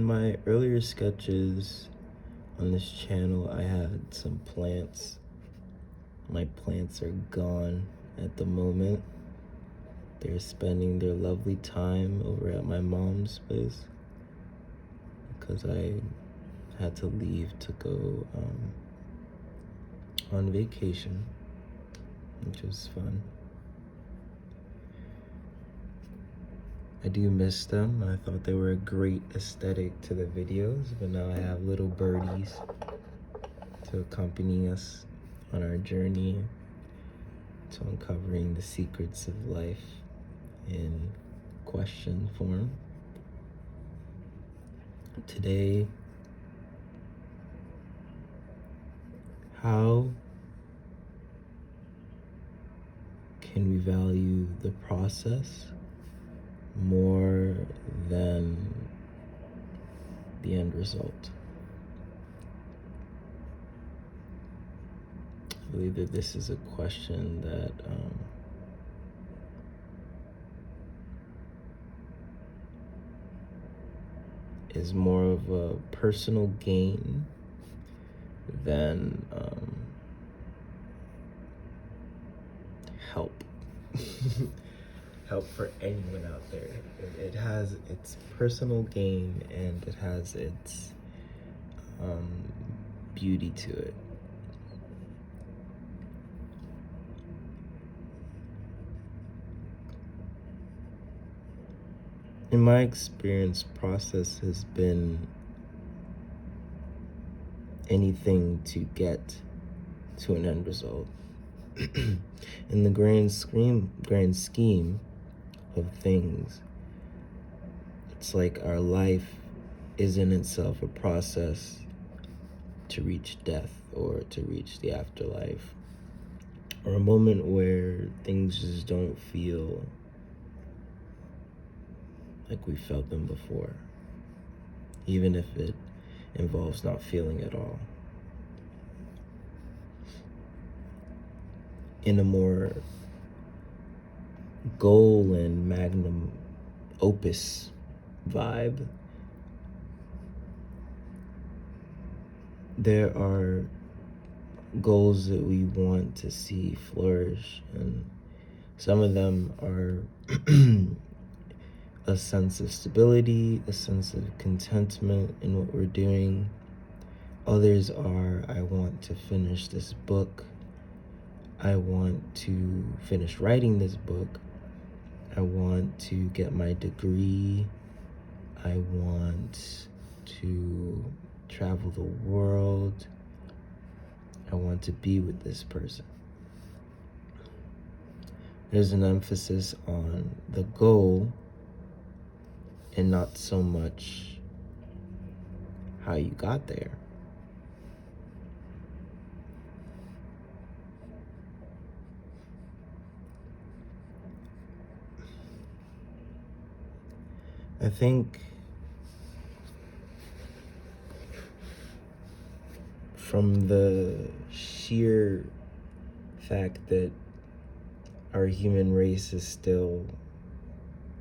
In my earlier sketches on this channel, I had some plants. My plants are gone at the moment. They're spending their lovely time over at my mom's place because I had to leave to go on vacation, which was fun. I do miss them. I thought they were a great aesthetic to the videos, but now I have little birdies to accompany us on our journey to uncovering the secrets of life in question form. Today, how can we value the process more than the end result? I believe that this is a question that is more of a personal gain than help. Help for anyone out there. It has its personal gain and it has its beauty to it. In my experience, process has been anything to get to an end result. In the grand scheme of things, it's like our life is in itself a process to reach death or to reach the afterlife, or a moment where things just don't feel like we felt them before, even if it involves not feeling at all. In a more goal and magnum opus vibe, there are goals that we want to see flourish, and some of them are a sense of stability, a sense of contentment in what we're doing. Others are, I want to finish this book. I want to finish writing this book. I want to get my degree. I want to travel the world. I want to be with this person. There's an emphasis on the goal and not so much how you got there. I think from the sheer fact that our human race is still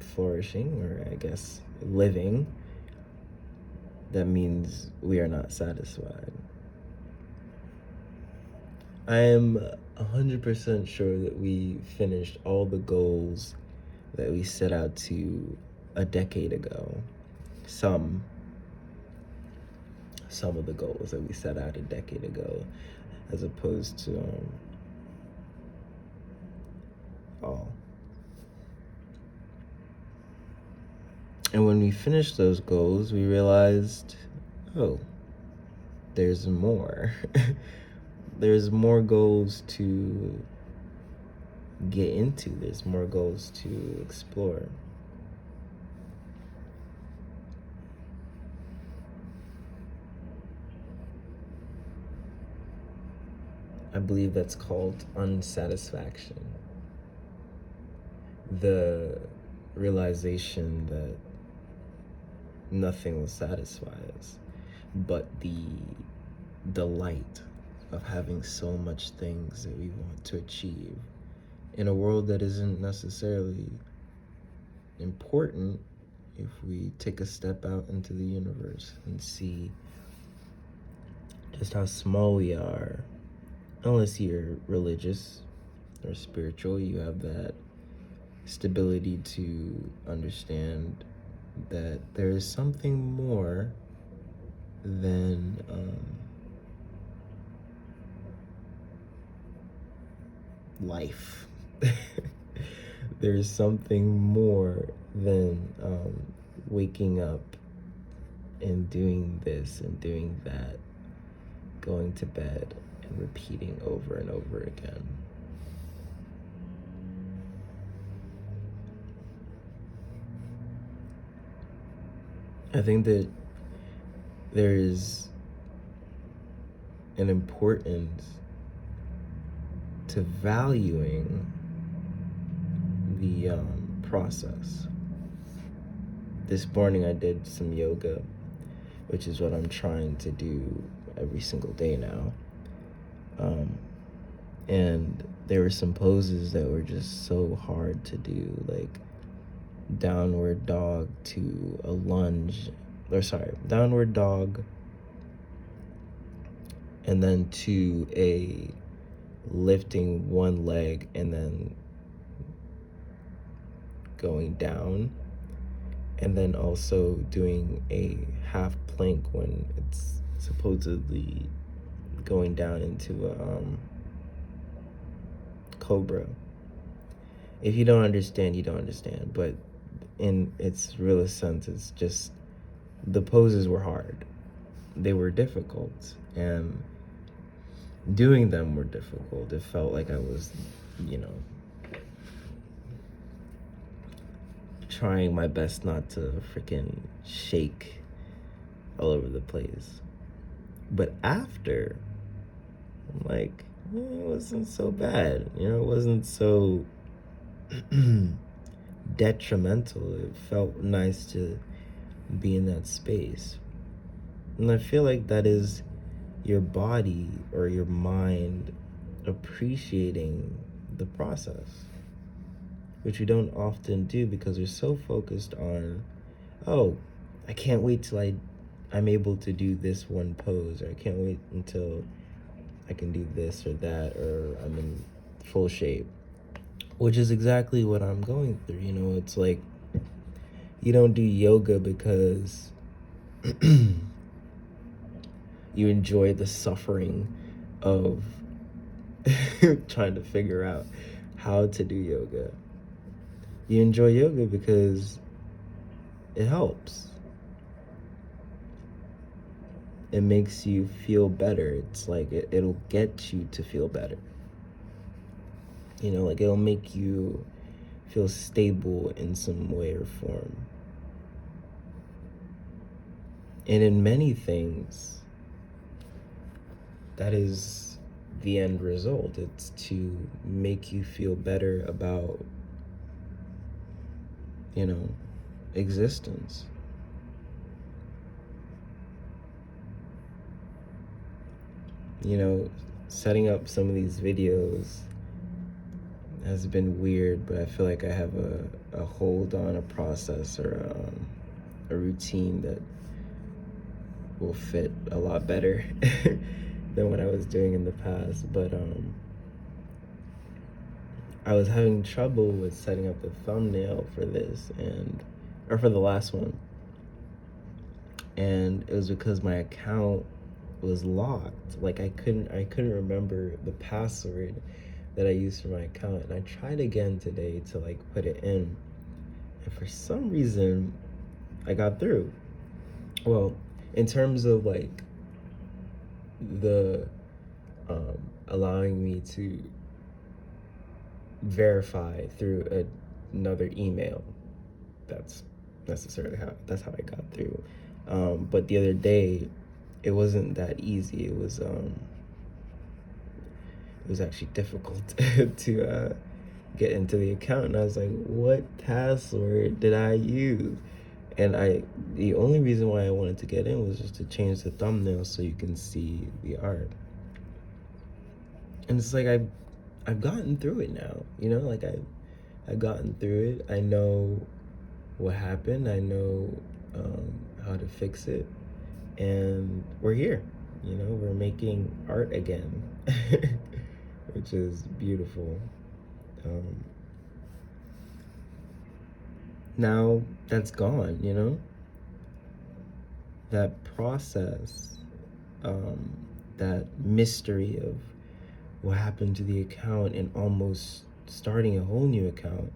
flourishing, or I guess living, that means we are not satisfied. I am 100% sure that we finished all the goals that we set out to a decade ago. Some of the goals that we set out a decade ago, as opposed to all. And when we finished those goals, we realized, oh, there's more. There's more goals to get into. There's more goals to explore. I believe that's called unsatisfaction. The realization that nothing will satisfy us, but the delight of having so much things that we want to achieve in a world that isn't necessarily important if we take a step out into the universe and see just how small we are. Unless you're religious or spiritual, you have that stability to understand that there is something more than life. There's something more than waking up and doing this and doing that, going to bed and repeating over and over again. I think that there is an importance to valuing the process. This morning I did some yoga, which is what I'm trying to do every single day now. And there were some poses that were just so hard to do, like downward dog to a lunge, downward dog and then to a lifting one leg and then going down, and then also doing a half plank when it's supposedly going down into a cobra. If you don't understand, you don't understand, but in its realest sense, it's just the poses were hard. They were difficult, and doing them were difficult. It felt like I was, trying my best not to freaking shake all over the place. But after, I'm like, it wasn't so bad. It wasn't so detrimental. It felt nice to be in that space. And I feel like that is your body or your mind appreciating the process, which we don't often do because we're so focused on, oh, I can't wait till I'm able to do this one pose, or I can't wait until I can do this or that, or I'm in full shape, which is exactly what I'm going through. It's like you don't do yoga because you enjoy the suffering of trying to figure out how to do yoga. You enjoy yoga because it helps. It makes you feel better. It's like it'll get you to feel better. Like it'll make you feel stable in some way or form. And in many things, that is the end result. It's to make you feel better about, existence. Setting up some of these videos has been weird, but I feel like I have a hold on a process or a routine that will fit a lot better than what I was doing in the past. But I was having trouble with setting up the thumbnail for this or for the last one. And it was because my account was locked. Like I couldn't remember the password that I used for my account. And I tried again today to put it in. And for some reason, I got through. Well, in terms of the allowing me to verify through another email, that's necessarily that's how I got through. But the other day, it wasn't that easy. It was actually difficult to get into the account, and I was like, what password did I use? And the only reason why I wanted to get in was just to change the thumbnail so you can see the art. And it's like I've gotten through it now, I've gotten through it. I know what happened. I know how to fix it. And we're here. We're making art again, which is beautiful. Now that's gone. That process, that mystery of what happened to the account and almost starting a whole new account,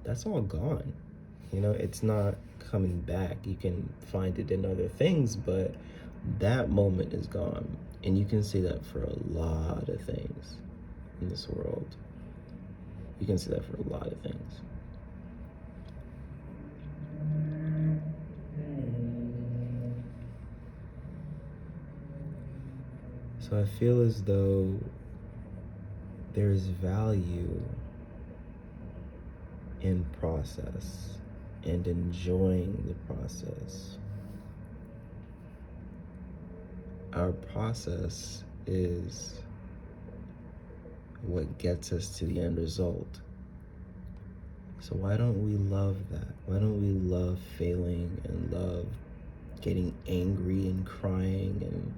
that's all gone. It's not coming back. You can find it in other things, but that moment is gone. And you can say that for a lot of things in this world. You can say that for a lot of things. So I feel as though there's value in process and enjoying the process. Our process is what gets us to the end result. So why don't we love that? Why don't we love failing and love getting angry and crying and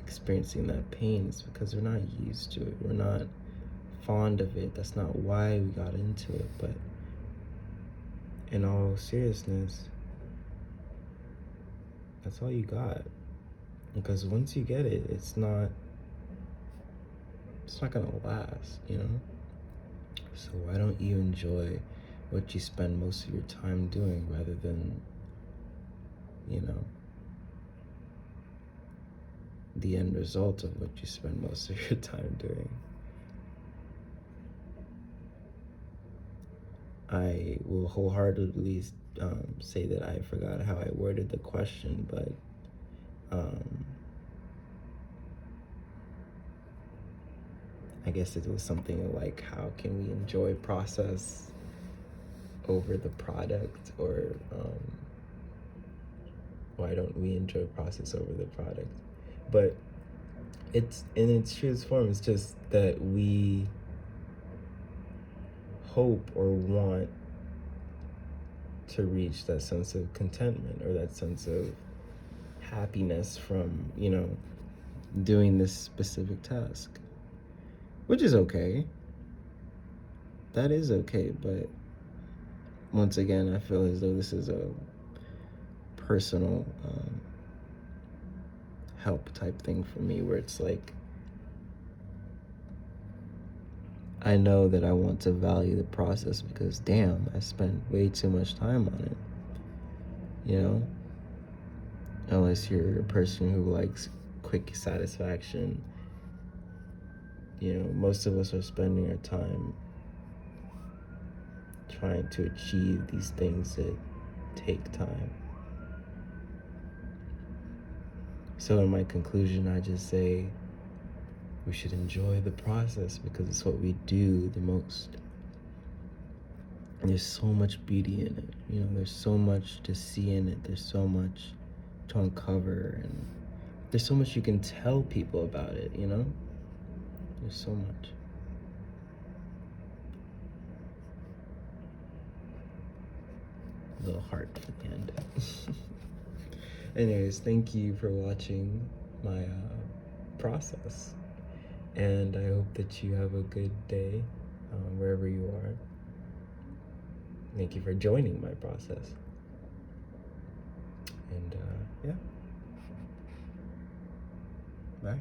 experiencing that pain? It's because we're not used to it. We're not fond of it. That's not why we got into it. But in all seriousness, that's all you got. Because once you get it, it's not gonna last, So why don't you enjoy what you spend most of your time doing rather than, the end result of what you spend most of your time doing. I will wholeheartedly say that I forgot how I worded the question, but I guess it was something like, how can we enjoy process over the product, or why don't we enjoy process over the product? But it's in its truest form, it's just that we hope or want to reach that sense of contentment or that sense of happiness from, doing this specific task, which is okay. That is okay, but once again, I feel as though this is a personal help type thing for me, where it's like, I know that I want to value the process because, damn, I spent way too much time on it. Unless you're a person who likes quick satisfaction, most of us are spending our time trying to achieve these things that take time. So in my conclusion, I just say we should enjoy the process because it's what we do the most. And there's so much beauty in it. There's so much to see in it. There's so much to uncover, and there's so much you can tell people about it, There's so much. A little heart at the end. Anyways, thank you for watching my process. And I hope that you have a good day wherever you are. Thank you for joining my process. And yeah. Bye.